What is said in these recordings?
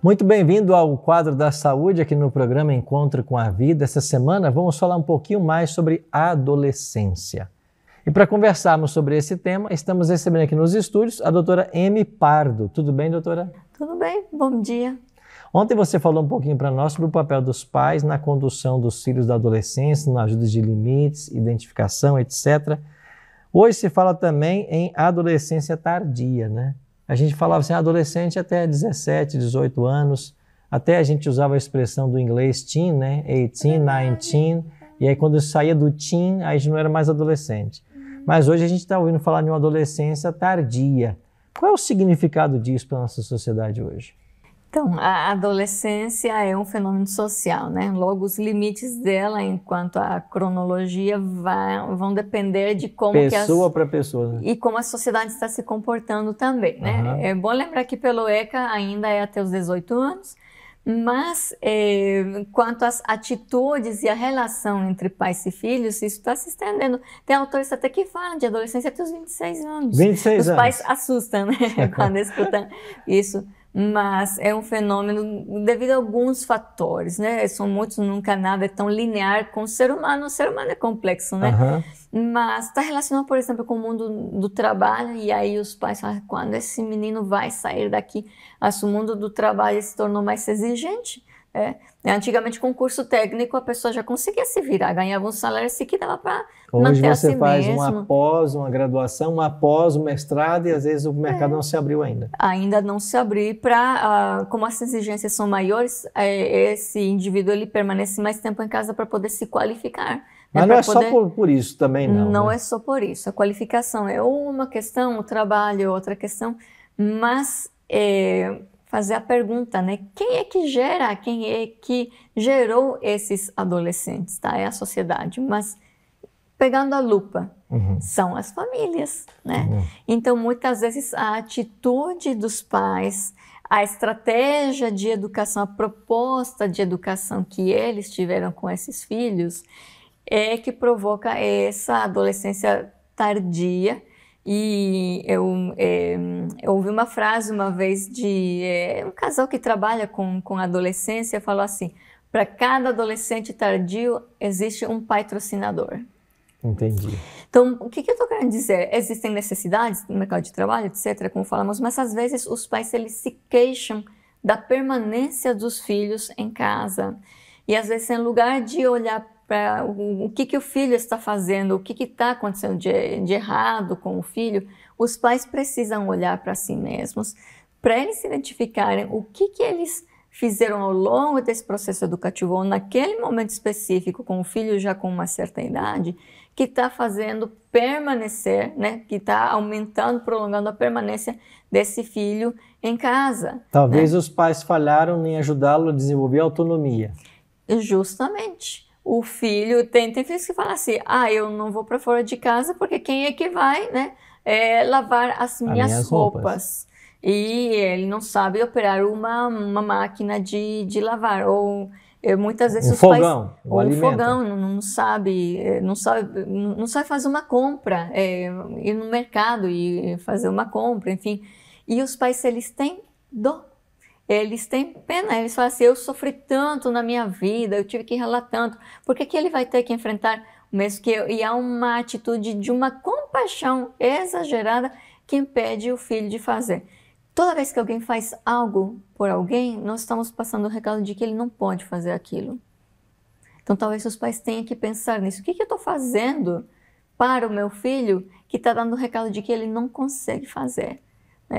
Muito bem-vindo ao quadro da saúde aqui no programa Encontro com a Vida. Essa semana vamos falar um pouquinho mais sobre a adolescência. E para conversarmos sobre esse tema, estamos recebendo aqui nos estúdios a doutora Emi Pardo. Tudo bem, doutora? Tudo bem, bom dia. Ontem você falou um pouquinho para nós sobre o papel dos pais na condução dos filhos da adolescência, na ajuda de limites, identificação, etc. Hoje se fala também em adolescência tardia, né? A gente falava assim, adolescente até 17, 18 anos, até a gente usava a expressão do inglês teen, né? 18, 19, e aí quando saía do teen, aí a gente não era mais adolescente. Mas hoje a gente está ouvindo falar de uma adolescência tardia. Qual é o significado disso para a nossa sociedade hoje? Então, a adolescência é um fenômeno social, né? Logo, os limites dela, enquanto a cronologia, vão depender de como pessoa para pessoa, né? E como a sociedade está se comportando também, né? Uhum. É bom lembrar que pelo ECA ainda é até os 18 anos, mas quanto às atitudes e a relação entre pais e filhos, isso está se estendendo. Tem autores até que falam de adolescência até os 26 anos. 26 Os anos. pais assustam, né? Quando escutam isso. Mas é um fenômeno devido a alguns fatores, né? São muitos, nunca nada é tão linear com o ser humano. O ser humano é complexo, né? Mas está relacionado, por exemplo, com o mundo do trabalho, e aí os pais falam, quando esse menino vai sair daqui, o mundo do trabalho se tornou mais exigente. Antigamente, com curso técnico, a pessoa já conseguia se virar, ganhava um salário assim que dava para manter a si mesmo. Hoje você faz uma pós, uma graduação, uma pós, um mestrado, e às vezes o mercado não se abriu ainda. Ainda não se abriu como as exigências são maiores, esse indivíduo ele permanece mais tempo em casa para poder se qualificar. Mas não é só por isso também, não. Não né? é só por isso. A qualificação é uma questão, o trabalho é outra questão, mas fazer a pergunta, né? Quem é que gerou esses adolescentes, tá? É a sociedade, mas pegando a lupa, são as famílias, né? Então, muitas vezes, a atitude dos pais, a estratégia de educação, a proposta de educação que eles tiveram com esses filhos é que provoca essa adolescência tardia. E eu ouvi uma frase uma vez de um casal que trabalha com adolescência, falou assim, para cada adolescente tardio existe um patrocinador. Entendi. Então, o que eu estou querendo dizer? Existem necessidades no mercado de trabalho, etc., como falamos, mas às vezes os pais eles se queixam da permanência dos filhos em casa. E às vezes, em lugar de olhar para o que o filho está fazendo, o que está acontecendo de errado com o filho, os pais precisam olhar para si mesmos, para eles identificarem o que eles fizeram ao longo desse processo educativo, ou naquele momento específico, com o filho já com uma certa idade, que está fazendo permanecer, né, que está aumentando, prolongando a permanência desse filho em casa. Talvez os pais falharam em ajudá-lo a desenvolver autonomia. Justamente. O filho, tem filhos que falam assim, eu não vou para fora de casa porque quem é que vai, né, lavar as minhas roupas. E ele não sabe operar uma máquina de lavar, ou muitas vezes os fogão, pais... Ou um fogão, não sabe fazer uma compra, ir no mercado e fazer uma compra, enfim. E os pais, eles têm dó. Eles têm pena, eles falam assim, eu sofri tanto na minha vida, eu tive que ralar tanto, por que ele vai ter que enfrentar o mesmo que eu? E há uma atitude de uma compaixão exagerada que impede o filho de fazer. Toda vez que alguém faz algo por alguém, nós estamos passando o recado de que ele não pode fazer aquilo. Então talvez os pais tenham que pensar nisso. O que eu estou fazendo para o meu filho que está dando o recado de que ele não consegue fazer?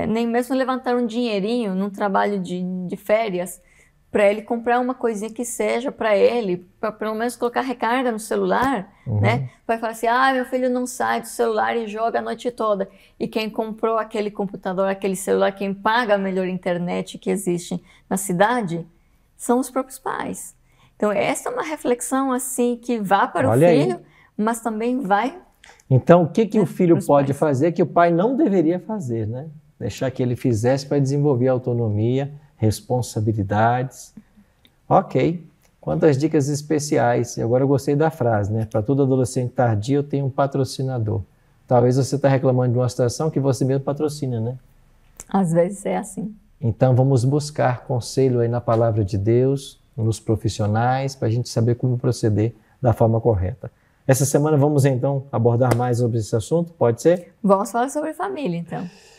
Nem mesmo levantar um dinheirinho num trabalho de férias para ele comprar uma coisinha que seja para ele, para pelo menos colocar recarga no celular, né? Vai falar assim, meu filho não sai do celular e joga a noite toda. E quem comprou aquele computador, aquele celular, quem paga a melhor internet que existe na cidade, são os próprios pais. Então essa é uma reflexão assim que vá para o filho, mas também vai... Então o que o filho pode fazer que o pai não deveria fazer, né? Deixar que ele fizesse para desenvolver autonomia, responsabilidades. Ok, quantas dicas especiais. E agora eu gostei da frase, né? Para todo adolescente tardio eu tenho um patrocinador. Talvez você está reclamando de uma situação que você mesmo patrocina, né? Às vezes é assim. Então vamos buscar conselho aí na palavra de Deus, nos profissionais, para a gente saber como proceder da forma correta. Essa semana vamos então abordar mais sobre esse assunto, pode ser? Vamos falar sobre família, então.